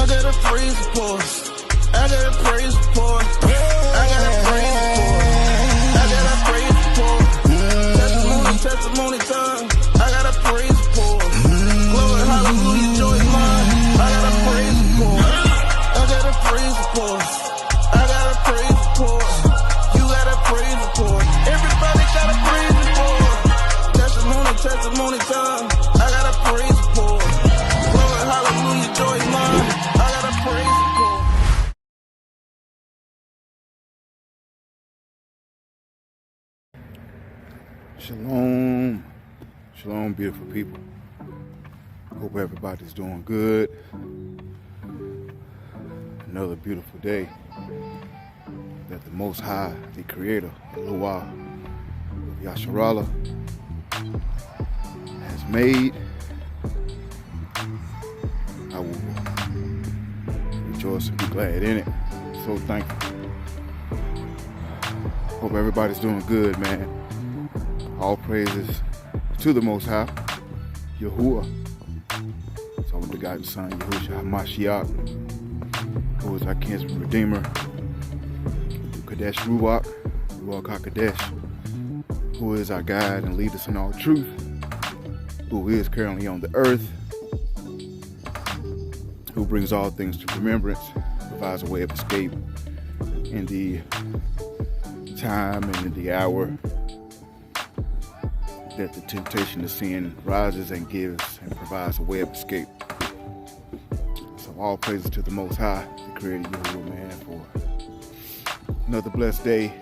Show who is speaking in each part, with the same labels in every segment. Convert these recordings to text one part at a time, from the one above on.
Speaker 1: got a praise report. I got a praise report. I got a praise report. I got a praise report. Testimony time. I got a praise report. Glory, hallelujah, joy is mine. I got a praise report. I got a praise report. I got a praise report. You got a praise report. Everybody got a praise report. Testimony time. I got a praise report. Glory, hallelujah, joy is mine. I got a praise report.
Speaker 2: Shalom. Shalom, beautiful people. Hope everybody's doing good. Another beautiful day that the Most High, the Creator, Elohim, Yasharallah, has made. I will rejoice and be glad in it. So thankful. Hope everybody's doing good, man. All praises to the Most High, Yahuwah, His only begotten Son, Yahushua HaMashiach, who is our kinsman redeemer, Kadesh Ruach HaKadesh, who is our guide and lead us in all truth, who is currently on the earth, who brings all things to remembrance, provides a way of escape in the time and in the hour that the temptation of sin rises and gives and provides a way of escape. So all praises to the Most High, the Creator, Yahuwah, man, for another blessed day.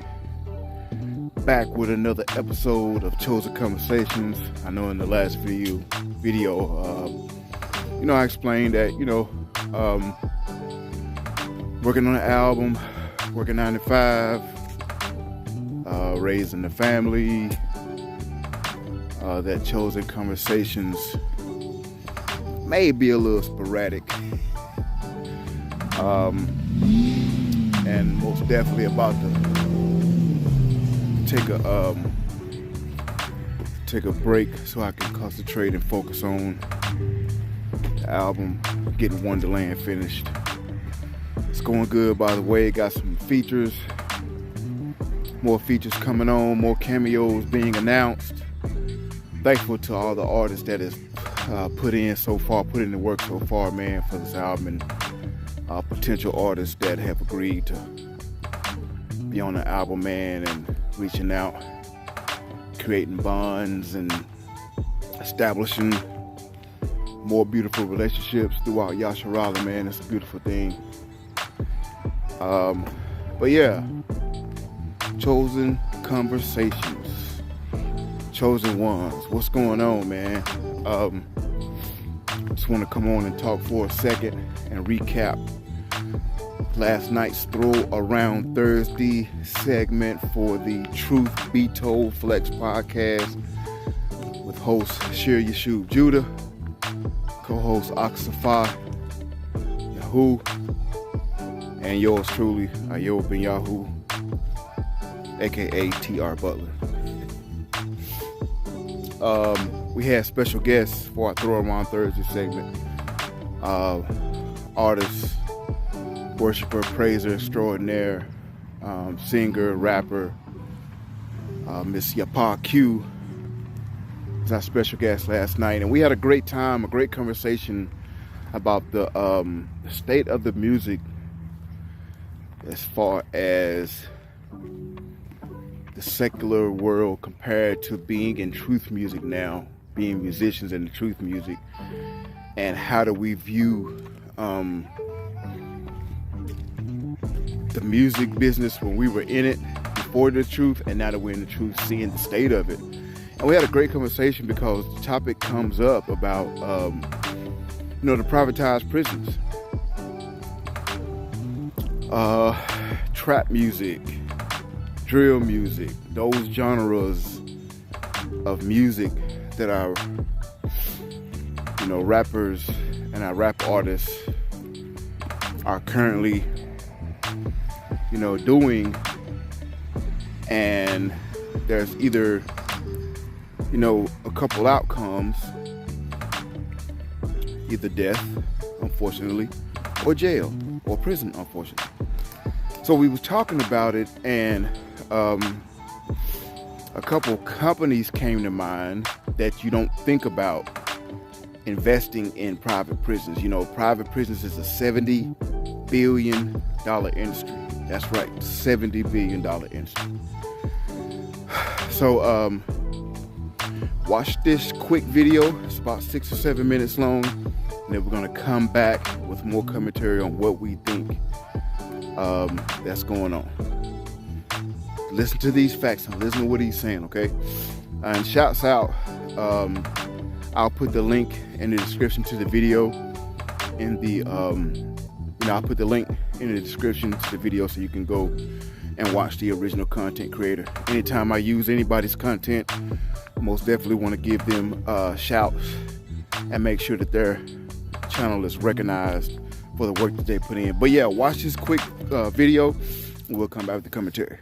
Speaker 2: Back with another episode of Chosen Conversations. I know in the last video, I explained that, working on an album, working 9 to 5, raising the family, that Chosen Conversations may be a little sporadic, and most definitely about to take a break so I can concentrate and focus on the album, getting Wonderland finished. It's going good, by the way. Got some features, more features coming on, more cameos being announced. Thankful to all the artists that has put in the work so far, man, for this album, and potential artists that have agreed to be on the album, man, and reaching out, creating bonds and establishing more beautiful relationships throughout Yasharallah, man. It's a beautiful thing. But yeah, Chosen Conversations. Chosen ones, what's going on, man? Just want to come on and talk for a second and recap last night's Throw Around Thursday segment for the Truth Be Told Flex podcast with host Shir Yeshub Judah, co-host Aksafa Yahoo, and yours truly, Ayob Ben Yahoo, aka TR Butler. We had special guests for our Throw Around Thursday segment. Artist, worshiper, praiser extraordinaire, singer, rapper, Miss Yapa Q was our special guest last night, and we had a great time, a great conversation about the state of the music as far as the secular world compared to being in truth music now, being musicians in the truth music, and how do we view the music business when we were in it before the truth, and now that we're in the truth, seeing the state of it. And we had a great conversation because the topic comes up about the privatized prisons, trap music, drill music, those genres of music that our rappers and our rap artists are currently doing, and there's either a couple outcomes, either death, unfortunately, or jail or prison, unfortunately. So we was talking about it, and a couple companies came to mind that you don't think about investing in private prisons. You know, private prisons is a $70 billion industry. That's right, $70 billion industry. So watch this quick video. It's about 6 or 7 minutes long, and then we're gonna come back with more commentary on what we think that's going on. Listen to these facts and listen to what he's saying, okay? And shouts out, I'll put the link in the description to the video in the I'll put the link in the description to the video so you can go and watch the original content creator. Anytime I use anybody's content, I most definitely want to give them shouts and make sure that their channel is recognized for the work that they put in. But yeah, watch this quick video and we'll come back with the commentary.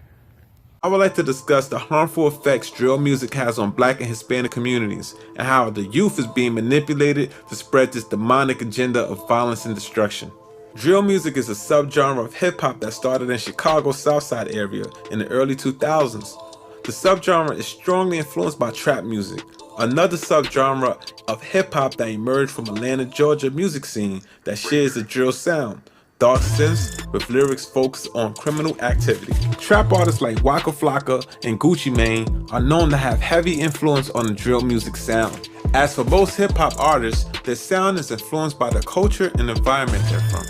Speaker 3: I would like to discuss the harmful effects drill music has on Black and Hispanic communities, and how the youth is being manipulated to spread this demonic agenda of violence and destruction. Drill music is a subgenre of hip-hop that started in Chicago's Southside area in the early 2000s. The subgenre is strongly influenced by trap music, another subgenre of hip-hop that emerged from Atlanta, Georgia music scene that shares the drill sound. Dark synths with lyrics focused on criminal activity. Trap artists like Waka Flocka and Gucci Mane are known to have heavy influence on the drill music sound. As for most hip-hop artists, their sound is influenced by the culture and environment they're from.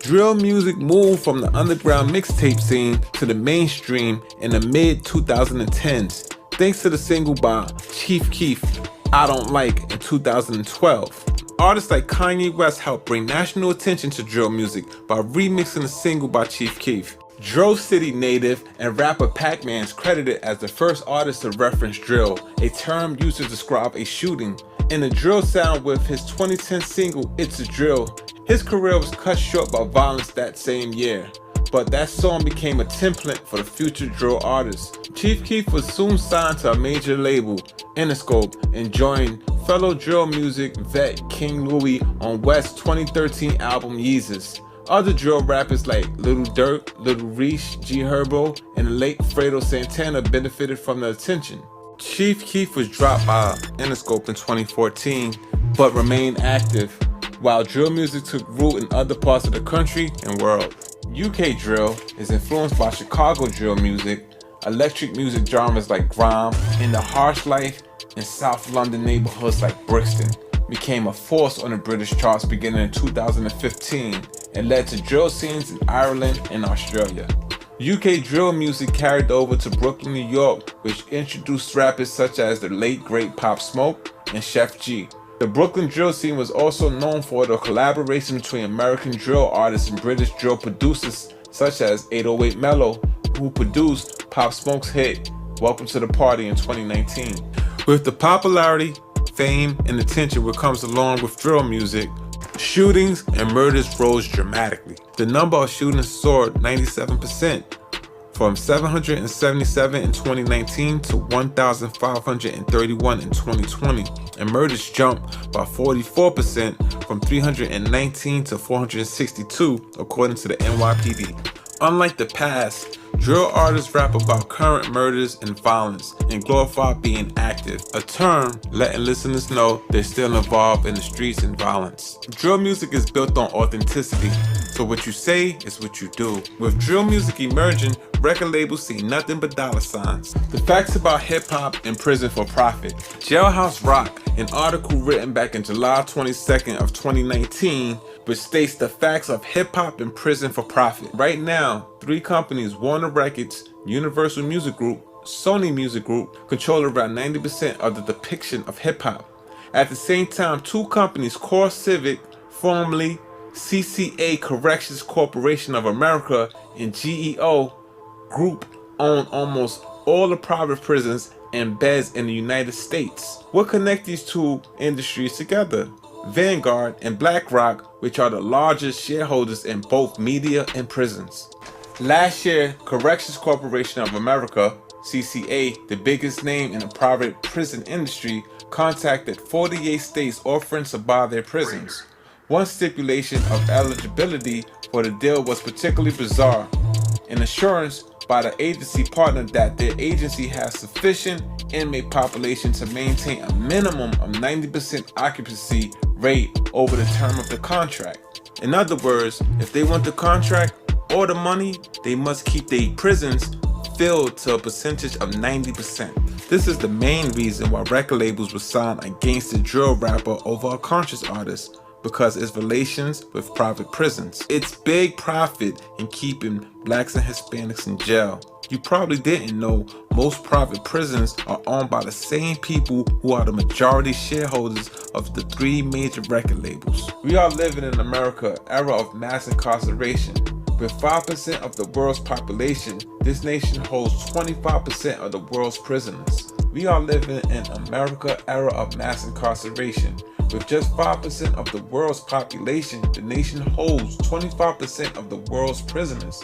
Speaker 3: Drill music moved from the underground mixtape scene to the mainstream in the mid-2010s, thanks to the single by Chief Keef, I Don't Like, in 2012. Artists like Kanye West helped bring national attention to drill music by remixing the single by Chief Keef. Drill City native and rapper Pac-Man is credited as the first artist to reference drill, a term used to describe a shooting, in the drill sound with his 2010 single It's a Drill. His career was cut short by violence that same year, but that song became a template for the future drill artists. Chief Keef was soon signed to a major label, Interscope, and joined fellow drill music vet King Louis on West's 2013 album Yeezus. Other drill rappers like Little Durk, Little Reach, G Herbo, and the late Fredo Santana benefited from the attention. Chief Keef was dropped by Interscope in 2014, but remained active, while drill music took root in other parts of the country and world. UK drill is influenced by Chicago drill music, electric music genres like grime, and the harsh life in South London neighborhoods like Brixton became a force on the British charts beginning in 2015 and led to drill scenes in Ireland and Australia. UK drill music carried over to Brooklyn, New York, which introduced rappers such as the late great Pop Smoke and Chef G. The Brooklyn drill scene was also known for the collaboration between American drill artists and British drill producers such as 808 Mello, who produced Pop Smoke's hit Welcome to the Party in 2019. With the popularity, fame, and attention which comes along with drill music, shootings and murders rose dramatically. The number of shootings soared 97%, from 777 in 2019 to 1,531 in 2020, and murders jumped by 44% from 319 to 462, according to the NYPD. Unlike the past, drill artists rap about current murders and violence and glorify being active, a term letting listeners know they're still involved in the streets and violence. Drill music is built on authenticity, so what you say is what you do. With drill music emerging, record labels see nothing but dollar signs. The facts about hip-hop in prison for profit. Jailhouse Rock, an article written back in July 22nd of 2019, which states the facts of hip-hop in prison for profit. Right now, 3 companies, Warner Records, Universal Music Group, Sony Music Group, control around 90% of the depiction of hip-hop. At the same time, 2 companies, Core Civic, formerly CCA Corrections Corporation of America, and GEO Group, own almost all the private prisons and beds in the United States. What connects these 2 industries together? Vanguard and BlackRock, which are the largest shareholders in both media and prisons. Last year, Corrections Corporation of America, CCA, the biggest name in the private prison industry, contacted 48 states offering to buy their prisons. One stipulation of eligibility for the deal was particularly bizarre: an assurance by the agency partner that their agency has sufficient inmate population to maintain a minimum of 90% occupancy rate over the term of the contract. In other words, if they want the contract or the money, they must keep their prisons filled to a percentage of 90%. This is the main reason why record labels would sign against a drill rapper over a conscious artist, because its relations with private prisons. It's big profit in keeping blacks and Hispanics in jail. You probably didn't know most private prisons are owned by the same people who are the majority shareholders of the 3 major record labels. We are living in America, an era of mass incarceration. With 5% of the world's population, this nation holds 25% of the world's prisoners. We are living in America, era of mass incarceration. With just 5% of the world's population, the nation holds 25% of the world's prisoners.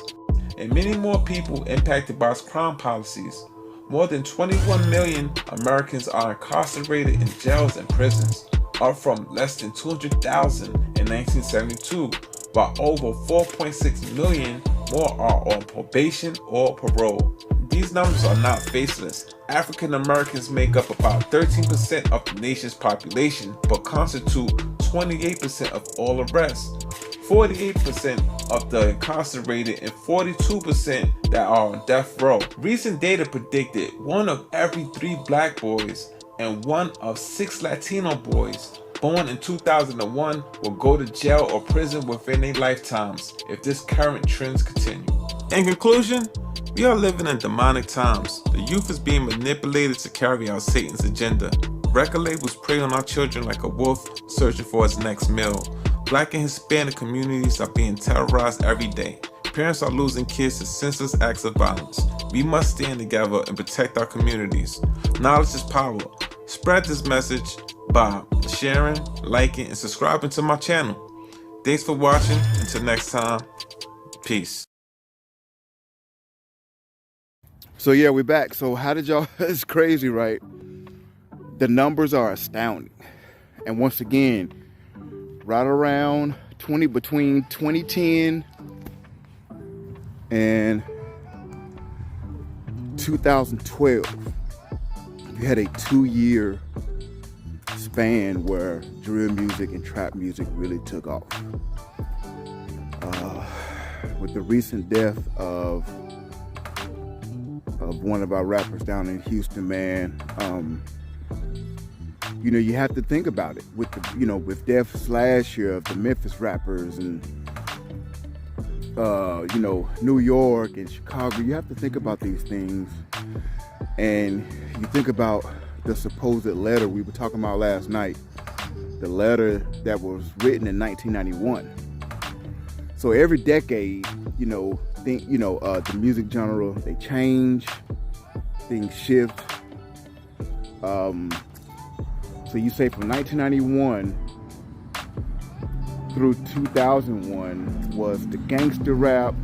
Speaker 3: And many more people impacted by its crime policies. More than 21 million Americans are incarcerated in jails and prisons, up from less than 200,000 in 1972, while over 4.6 million more are on probation or parole. These numbers are not faceless. African Americans make up about 13% of the nation's population, but constitute 28% of all arrests, 48% of the incarcerated, and 42% that are on death row. Recent data predicted 1 of every 3 black boys and 1 of 6 Latino boys born in 2001 will go to jail or prison within their lifetimes if this current trends continue. In conclusion, we are living in demonic times. The youth is being manipulated to carry out Satan's agenda. Record labels prey on our children like a wolf searching for its next meal. Black and Hispanic communities are being terrorized every day. Parents are losing kids to senseless acts of violence. We must stand together and protect our communities. Knowledge is power. Spread this message by sharing, liking, and subscribing to my channel. Thanks for watching. Until next time, peace.
Speaker 2: So yeah, we're back. So how did y'all, it's crazy, right? The numbers are astounding. And once again, right around between 2010 and 2012, you had a 2-year span where drill music and trap music really took off. With the recent death of one of our rappers down in Houston, man, you have to think about it with the, with deaths last year of the Memphis rappers and New York and Chicago. You have to think about these things, and you think about the supposed letter we were talking about last night, the letter that was written in 1991. So every decade, the music genre, they change, things shift. So you say from 1991 through 2001 was the gangster rap,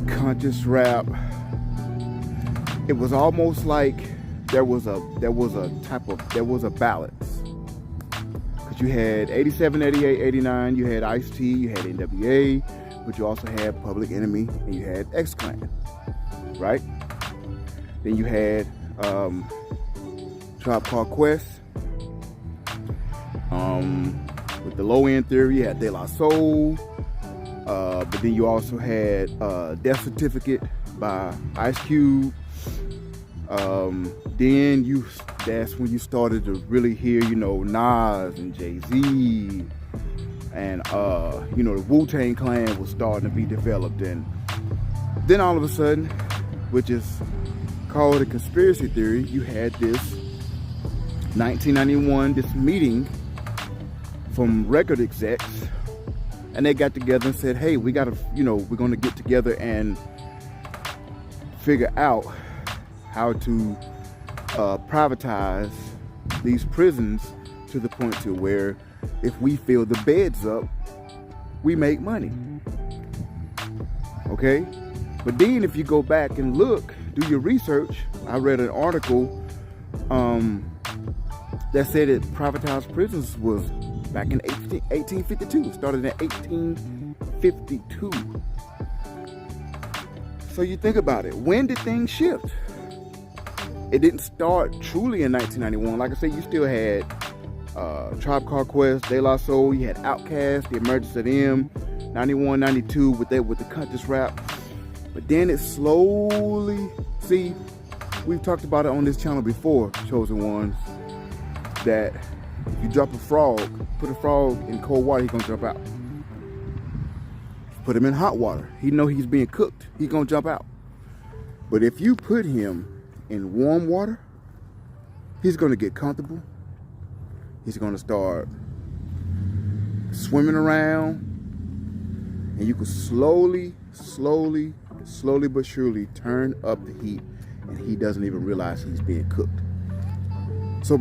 Speaker 2: conscious rap. It was almost like there was a balance. Because you had 87, 88, 89, you had Ice-T, you had NWA, but you also had Public Enemy, and you had X-Clan, right? Then you had Tribe Called Quest. With the Low End Theory, you had De La Soul. But then you also had Death Certificate by Ice Cube. That's when you started to really hear, Nas and Jay-Z, and the Wu-Tang Clan was starting to be developed. And then all of a sudden, which is called a conspiracy theory, you had this 1991, this meeting from record execs, and they got together and said, hey, we gotta, we're gonna get together and figure out how to privatize these prisons to the point to where if we fill the beds up, we make money. Okay? But then if you go back and look, do your research, I read an article that said that privatized prisons was back in 1852. Started in 1852. So you think about it. When did things shift? It didn't start truly in 1991. Like I said, you still had Tribe Called Quest, De La Soul. You had Outkast, the emergence of them, 91, 92 with the conscious rap. But then it slowly, see, we've talked about it on this channel before, Chosen Ones, that if you drop a frog, put a frog in cold water, he's gonna jump out. Put him in hot water, he know he's being cooked, he's gonna jump out. But if you put him in warm water, he's gonna get comfortable. He's gonna start swimming around, and you can slowly but surely turn up the heat, and he doesn't even realize he's being cooked. So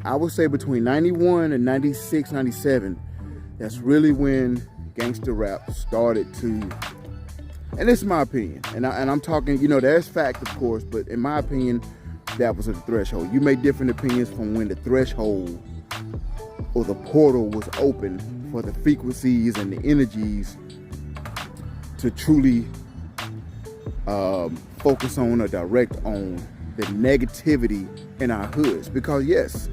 Speaker 2: I would say between 91 and 96, 97, that's really when gangster rap started to, and this is my opinion, and I'm talking, there's fact, of course, but in my opinion, that was at the threshold. You make different opinions from when the threshold or the portal was open for the frequencies and the energies to truly focus on or direct on the negativity in our hoods. Because yes,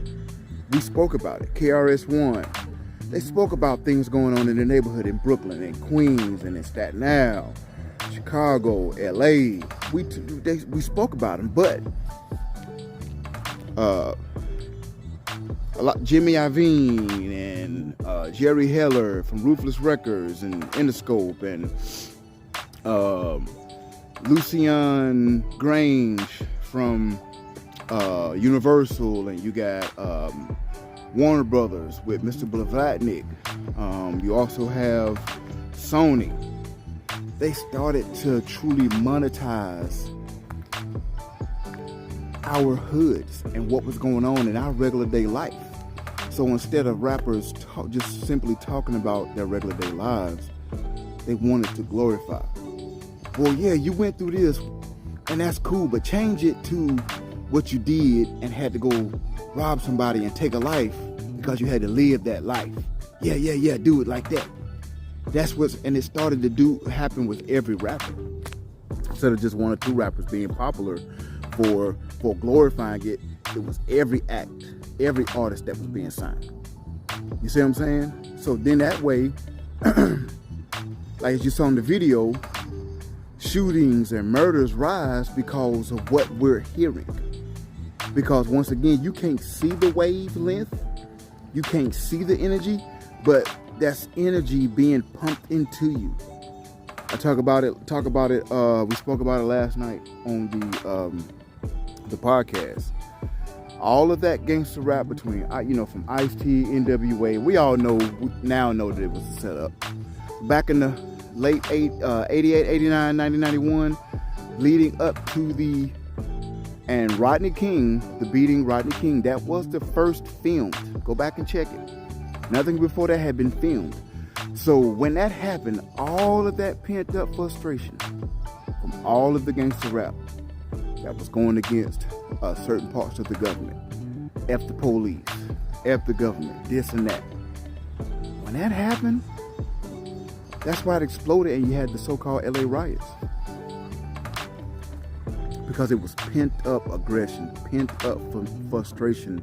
Speaker 2: we spoke about it. KRS-One, they spoke about things going on in the neighborhood in Brooklyn and Queens and in Staten Island, Chicago, LA. We spoke about them, but a lot, Jimmy Iovine and Jerry Heller from Ruthless Records and Interscope and Lucian Grange from Universal, and you got Warner Brothers with Mr. Blavatnik. You also have Sony. They started to truly monetize our hoods and what was going on in our regular day life. So instead of rappers just simply talking about their regular day lives, they wanted to glorify. Well, yeah, you went through this, and that's cool, but change it to what you did and had to go rob somebody and take a life because you had to live that life. Yeah, do it like that. That's and it started to happen with every rapper. Instead of just one or two rappers being popular for glorifying it, it was every act, every artist that was being signed. You see what I'm saying? So then that way, like as you saw in the video, shootings and murders rise because of what we're hearing. Because once again, you can't see the wavelength, you can't see the energy, but that's energy being pumped into you. I talk about it. We spoke about it last night on the podcast. All of that gangster rap between, from Ice-T, NWA, we all now know that it was a setup. Back in the late 88, 89, 90, 91, leading up to and Rodney King, the beating Rodney King, that was the first filmed. Go back and check it. Nothing before that had been filmed. So when that happened, all of that pent up frustration from all of the gangster rap that was going against certain parts of the government, F the police, F the government, this and that. When that happened, that's why it exploded, and you had the so-called LA riots. Because it was pent up aggression, pent up frustration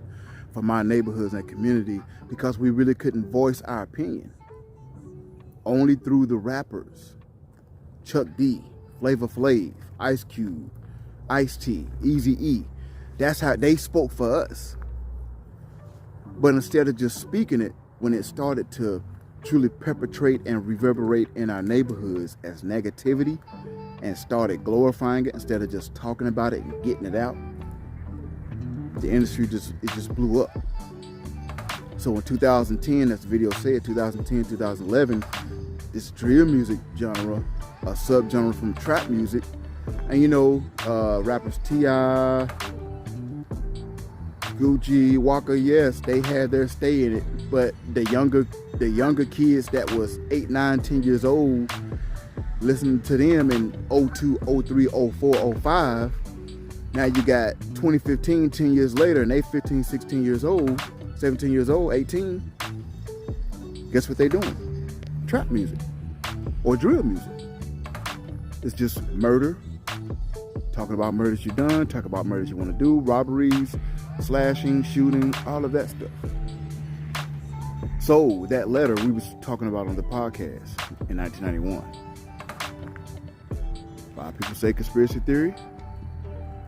Speaker 2: from our neighborhoods and community, because we really couldn't voice our opinion. Only through the rappers, Chuck D, Flavor Flav, Ice Cube, Ice-T, Eazy-E. That's how they spoke for us. But instead of just speaking it, when it started to truly perpetrate and reverberate in our neighborhoods as negativity and started glorifying it instead of just talking about it and getting it out, the industry just blew up. So in 2010, as the video said, 2010, 2011, this drill music genre, a subgenre from trap music, and rappers T.I., Gucci, Walker, yes, they had their stay in it, but the younger kids that was 8, 9, 10 years old, listening to them in 02, 03, 04, 05, now you got 2015, 10 years later, and they 15, 16 years old, 17 years old, 18, Guess what they're doing? Trap music or drill music. It's just murder, talking about murders you've done, talking about murders you want to do, robberies, slashing, shooting, all of that stuff. So that letter we was talking about on the podcast in 1991. A lot of people say conspiracy theory.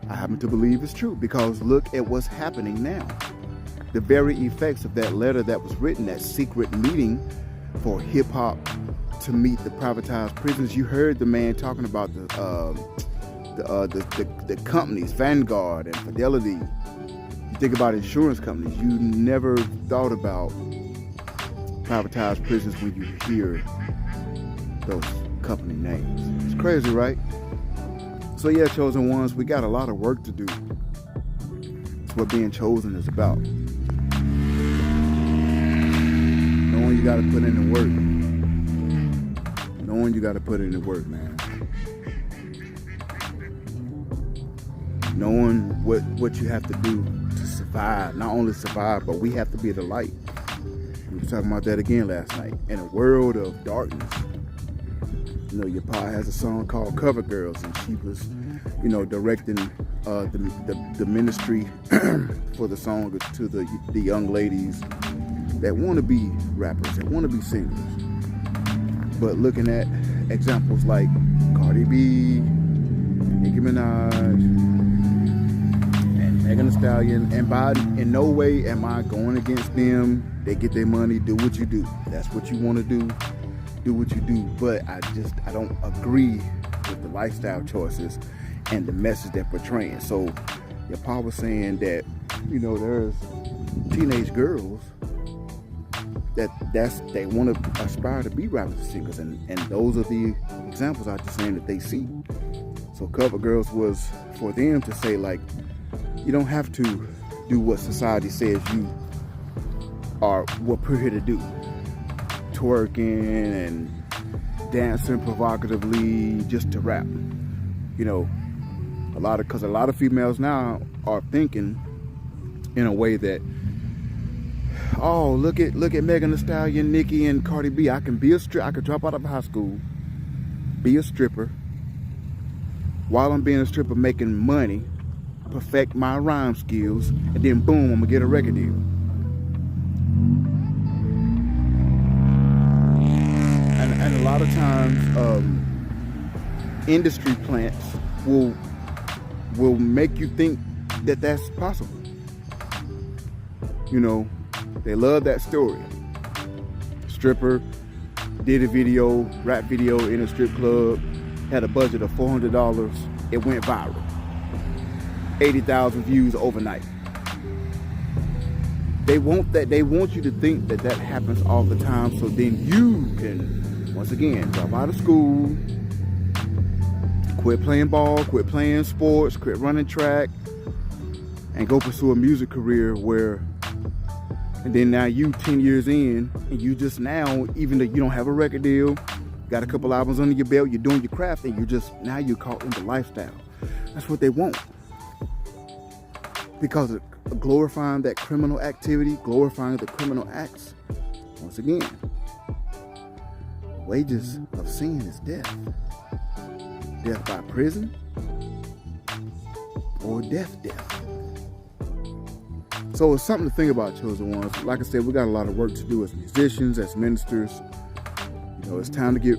Speaker 2: I happen to believe it's true because look at what's happening now. The very effects of that letter that was written, that secret meeting for hip hop to meet the privatized prisons. You heard the man talking about the companies, Vanguard and Fidelity. You think about insurance companies. You never thought about privatized prisons when you hear those company names. It's crazy, right? So yeah, chosen ones, we got a lot of work to do. That's what being chosen is about. Knowing you got to put in the work. Knowing you got to put in the work, man. Knowing what you have to do to survive. Not only survive, but we have to be the light. We were talking about that again last night. In a world of darkness. You know, your pa has a song called Cover Girls, and she was, you know, directing the ministry for the song to the young ladies that want to be rappers, that want to be singers. But looking at examples like Cardi B, Nicki Minaj, and Megan Thee Stallion, and by in no way am I going against them. They get their money, do what you do. That's what you want to do what you do. But I don't agree with the lifestyle choices and the message they're portraying. So your pa was saying that, you know, there's teenage girls they want to aspire to be rappers and singers, and those are the examples I'm just saying that they see. So Cover Girls was for them to say, like, you don't have to do what society says you are, what we're here to do. Twerking and dancing provocatively just to rap. You know, because a lot of females now are thinking in a way that, oh, look at Megan Thee Stallion, Nicki, and Cardi B. I can drop out of high school, be a stripper. While I'm being a stripper, making money, perfect my rhyme skills, and then boom, I'm gonna get a record deal. And a lot of times, industry plants will make you think that that's possible. You know, they love that story. Stripper did a video, rap video in a strip club, had a budget of $400. It went viral. 80,000 views overnight. They want you to think that happens all the time, so then you can, once again, drop out of school, quit playing ball, quit playing sports, quit running track, and go pursue a music career and then now you 10 years in, and you just now, even though you don't have a record deal, got a couple albums under your belt, you're doing your craft, and you're caught in the lifestyle. That's what they want. Because of glorifying that criminal activity, glorifying the criminal acts. Once again, wages of sin is death. Death by prison or death. So it's something to think about, chosen ones. Like I said, we got a lot of work to do as musicians, as ministers. You know, it's time to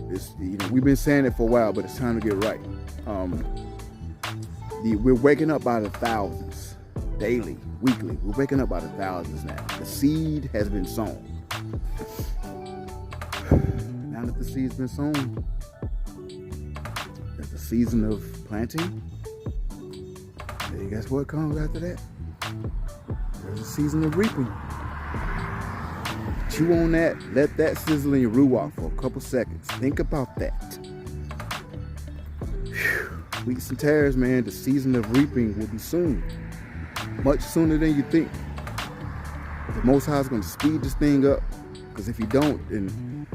Speaker 2: we've been saying it for a while, but it's time to get right. We're waking up by the thousands, daily, weekly. We're waking up by the thousands now. The seed has been sown. Now that the seed's been sown, there's the season of planting. And guess what comes after that? There's a season of reaping. Chew on that. Let that sizzle in your ruach for a couple seconds. Think about that. Wheats and tares, man. The season of reaping will be soon. Much sooner than you think. The Most High is going to speed this thing up. Because if you don't, then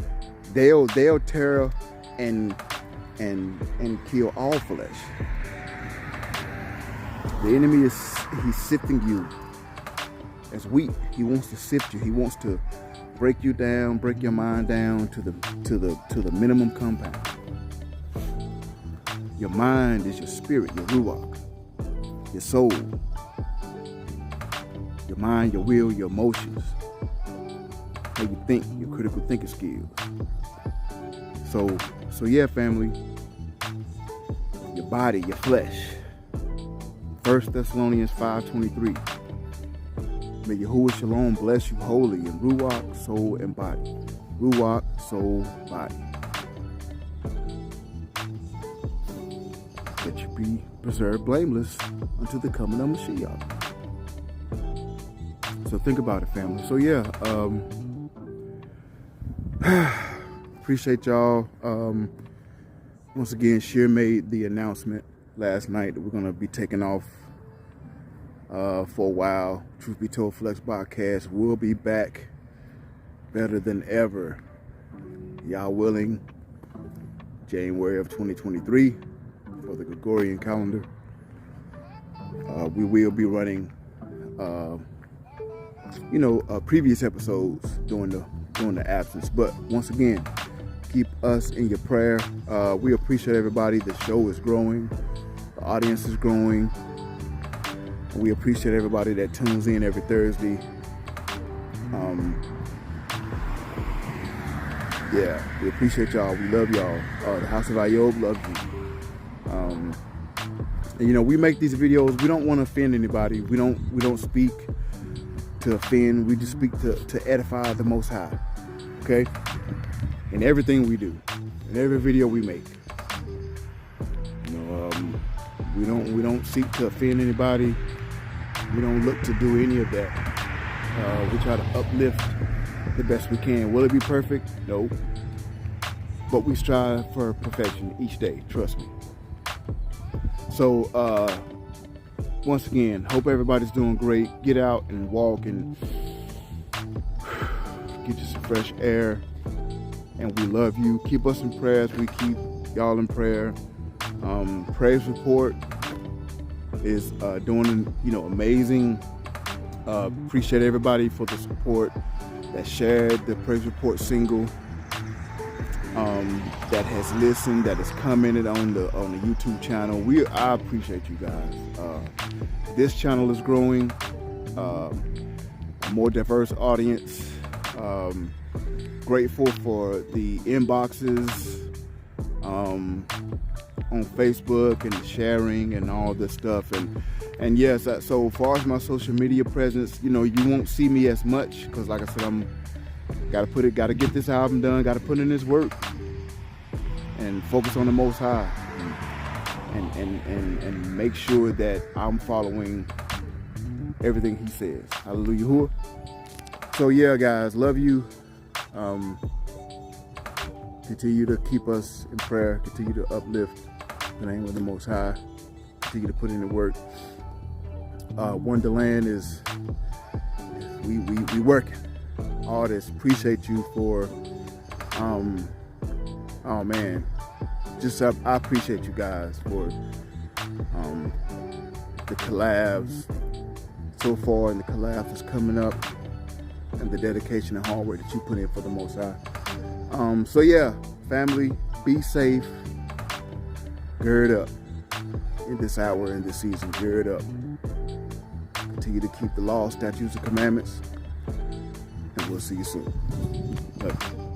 Speaker 2: they'll tear and kill all flesh. The enemy he's sifting you as wheat. He wants to sift you. He wants to break you down, break your mind down to the minimum compound. Your mind is your spirit, your ruach, your soul, your mind, your will, your emotions, how you think, your critical thinking skills. So yeah, family, your body, your flesh. 1 Thessalonians 5:23. May Yahuwah Shalom bless you wholly in ruach, soul, and body. Ruach, soul, body. That you be preserved blameless until the coming of Mashiach. So think about it, family. So yeah, appreciate y'all. Once again, Sheer made the announcement last night that we're gonna be taking off for a while. Truth Be Told, Flex Podcast will be back better than ever. Y'all willing, January of 2023 for the Gregorian calendar. We will be running, previous episodes during the absence. But once again, keep us in your prayer. We appreciate everybody. The show is growing. The audience is growing. We appreciate everybody that tunes in every Thursday. Yeah, we appreciate y'all. We love y'all. The House of Ayob loves you. And we make these videos. We don't want to offend anybody. We don't speak to offend. We just speak to edify the Most High. Okay? In everything we do, in every video we make. We don't seek to offend anybody. We don't look to do any of that. We try to uplift the best we can. Will it be perfect? No. But we strive for perfection each day. Trust me. So, once again, hope everybody's doing great. Get out and walk and get you some fresh air. And we love you. Keep us in prayers. We keep y'all in prayer. Praise Report is doing amazing. Appreciate everybody for the support that shared the Praise Report single, that has listened, that has commented on the YouTube channel. I appreciate you guys. This channel is growing, a more diverse audience. Grateful for the inboxes on Facebook and sharing and all this stuff, and yes, so as far as my social media presence, you won't see me as much because, like I said, gotta get this album done, gotta put in this work and focus on the Most High and make sure that I'm following everything He says. Hallelujah. So yeah, guys, love you. Continue to keep us in prayer. Continue to uplift the name of the Most High. Continue to put in the work. Wonderland is we working. Artists, appreciate you for oh man, just I appreciate you guys for the collabs so far and the collabs that's coming up and the dedication and hard work that you put in for the Most High. So yeah, family, be safe. Gird up in this hour, in this season. Gird up. Continue to keep the law, statutes, and commandments. And we'll see you soon. Love you.